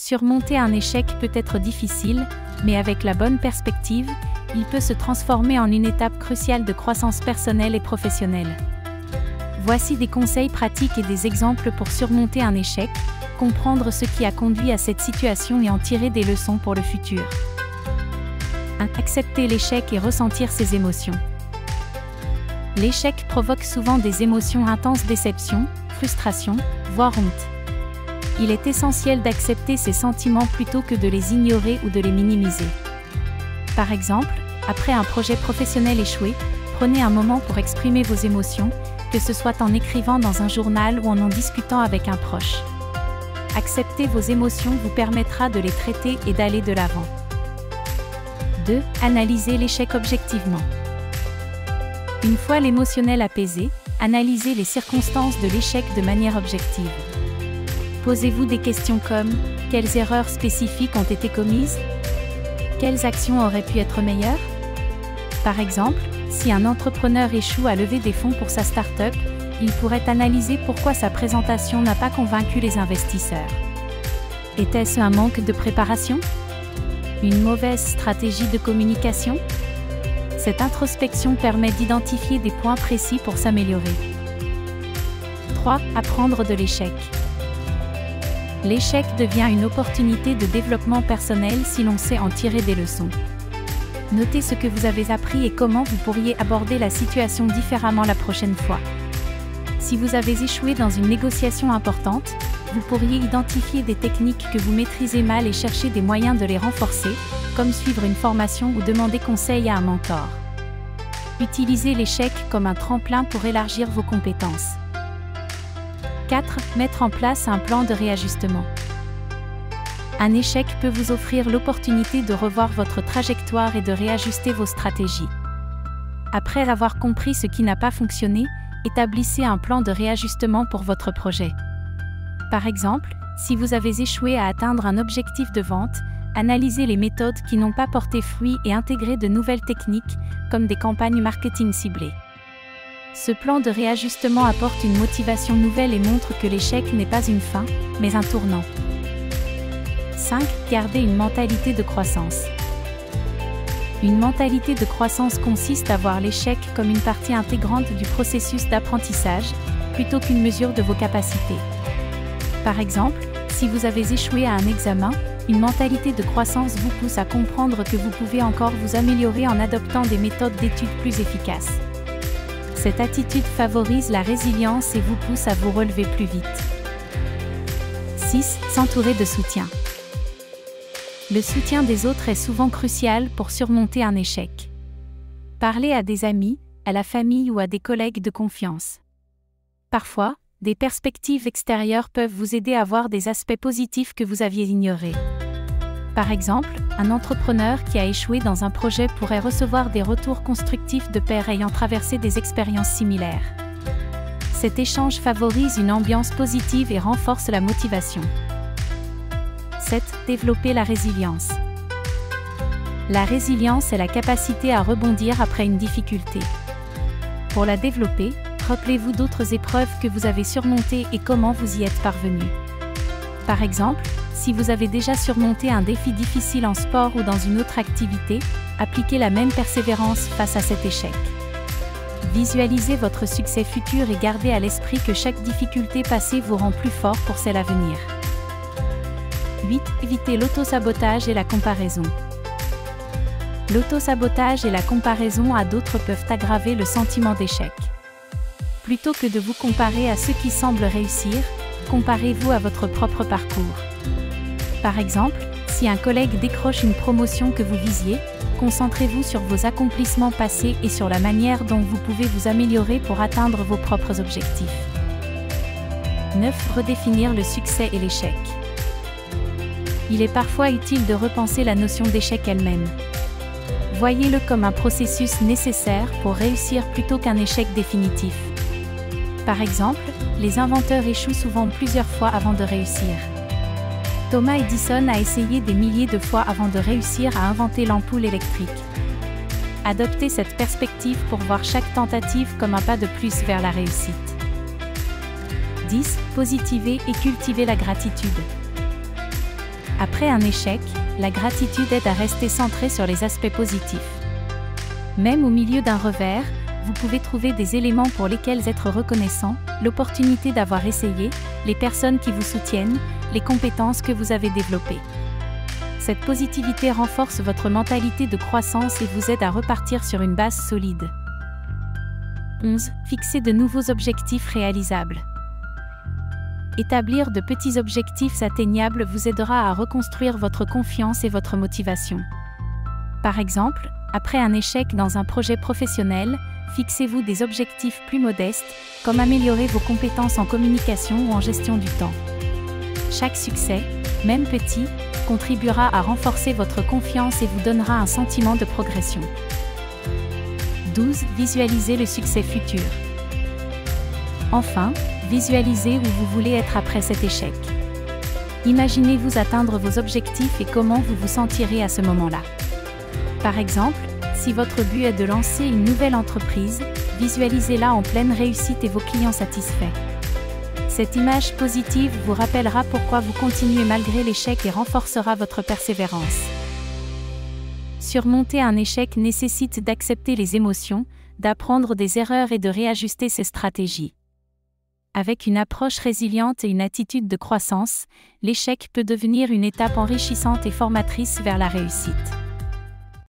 Surmonter un échec peut être difficile, mais avec la bonne perspective, il peut se transformer en une étape cruciale de croissance personnelle et professionnelle. Voici des conseils pratiques et des exemples pour surmonter un échec, comprendre ce qui a conduit à cette situation et en tirer des leçons pour le futur. 1. Accepter l'échec et ressentir ses émotions. L'échec provoque souvent des émotions intenses: déception, frustration, voire honte. Il est essentiel d'accepter ces sentiments plutôt que de les ignorer ou de les minimiser. Par exemple, après un projet professionnel échoué, prenez un moment pour exprimer vos émotions, que ce soit en écrivant dans un journal ou en discutant avec un proche. Accepter vos émotions vous permettra de les traiter et d'aller de l'avant. 2. Analyser l'échec objectivement. Une fois l'émotionnel apaisé, analysez les circonstances de l'échec de manière objective. Posez-vous des questions comme: quelles erreurs spécifiques ont été commises? Quelles actions auraient pu être meilleures? Par exemple, si un entrepreneur échoue à lever des fonds pour sa start-up, il pourrait analyser pourquoi sa présentation n'a pas convaincu les investisseurs. Était-ce un manque de préparation? Une mauvaise stratégie de communication? Cette introspection permet d'identifier des points précis pour s'améliorer. 3. Apprendre de l'échec. L'échec devient une opportunité de développement personnel si l'on sait en tirer des leçons. Notez ce que vous avez appris et comment vous pourriez aborder la situation différemment la prochaine fois. Si vous avez échoué dans une négociation importante, vous pourriez identifier des techniques que vous maîtrisez mal et chercher des moyens de les renforcer, comme suivre une formation ou demander conseil à un mentor. Utilisez l'échec comme un tremplin pour élargir vos compétences. 4. Mettre en place un plan de réajustement. Un échec peut vous offrir l'opportunité de revoir votre trajectoire et de réajuster vos stratégies. Après avoir compris ce qui n'a pas fonctionné, établissez un plan de réajustement pour votre projet. Par exemple, si vous avez échoué à atteindre un objectif de vente, analysez les méthodes qui n'ont pas porté fruit et intégrez de nouvelles techniques, comme des campagnes marketing ciblées. Ce plan de réajustement apporte une motivation nouvelle et montre que l'échec n'est pas une fin, mais un tournant. 5. Garder une mentalité de croissance. Une mentalité de croissance consiste à voir l'échec comme une partie intégrante du processus d'apprentissage, plutôt qu'une mesure de vos capacités. Par exemple, si vous avez échoué à un examen, une mentalité de croissance vous pousse à comprendre que vous pouvez encore vous améliorer en adoptant des méthodes d'étude plus efficaces. Cette attitude favorise la résilience et vous pousse à vous relever plus vite. 6. S'entourer de soutien. Le soutien des autres est souvent crucial pour surmonter un échec. Parlez à des amis, à la famille ou à des collègues de confiance. Parfois, des perspectives extérieures peuvent vous aider à voir des aspects positifs que vous aviez ignorés. Par exemple, un entrepreneur qui a échoué dans un projet pourrait recevoir des retours constructifs de pairs ayant traversé des expériences similaires. Cet échange favorise une ambiance positive et renforce la motivation. 7. Développer la résilience. La résilience est la capacité à rebondir après une difficulté. Pour la développer, rappelez-vous d'autres épreuves que vous avez surmontées et comment vous y êtes parvenu. Par exemple, si vous avez déjà surmonté un défi difficile en sport ou dans une autre activité, appliquez la même persévérance face à cet échec. Visualisez votre succès futur et gardez à l'esprit que chaque difficulté passée vous rend plus fort pour celle à venir. 8. Évitez l'autosabotage et la comparaison. L'autosabotage et la comparaison à d'autres peuvent aggraver le sentiment d'échec. Plutôt que de vous comparer à ceux qui semblent réussir, comparez-vous à votre propre parcours. Par exemple, si un collègue décroche une promotion que vous visiez, concentrez-vous sur vos accomplissements passés et sur la manière dont vous pouvez vous améliorer pour atteindre vos propres objectifs. 9. Redéfinir le succès et l'échec. Il est parfois utile de repenser la notion d'échec elle-même. Voyez-le comme un processus nécessaire pour réussir plutôt qu'un échec définitif. Par exemple, les inventeurs échouent souvent plusieurs fois avant de réussir. Thomas Edison a essayé des milliers de fois avant de réussir à inventer l'ampoule électrique. Adoptez cette perspective pour voir chaque tentative comme un pas de plus vers la réussite. 10. Positivez et cultivez la gratitude. Après un échec, la gratitude aide à rester centré sur les aspects positifs. Même au milieu d'un revers, vous pouvez trouver des éléments pour lesquels être reconnaissant, l'opportunité d'avoir essayé, les personnes qui vous soutiennent, les compétences que vous avez développées. Cette positivité renforce votre mentalité de croissance et vous aide à repartir sur une base solide. 11. Fixez de nouveaux objectifs réalisables. Établir de petits objectifs atteignables vous aidera à reconstruire votre confiance et votre motivation. Par exemple, après un échec dans un projet professionnel, fixez-vous des objectifs plus modestes, comme améliorer vos compétences en communication ou en gestion du temps. Chaque succès, même petit, contribuera à renforcer votre confiance et vous donnera un sentiment de progression. 12. Visualisez le succès futur. Enfin, visualisez où vous voulez être après cet échec. Imaginez-vous atteindre vos objectifs et comment vous vous sentirez à ce moment-là. Par exemple, si votre but est de lancer une nouvelle entreprise, visualisez-la en pleine réussite et vos clients satisfaits. Cette image positive vous rappellera pourquoi vous continuez malgré l'échec et renforcera votre persévérance. Surmonter un échec nécessite d'accepter les émotions, d'apprendre des erreurs et de réajuster ses stratégies. Avec une approche résiliente et une attitude de croissance, l'échec peut devenir une étape enrichissante et formatrice vers la réussite.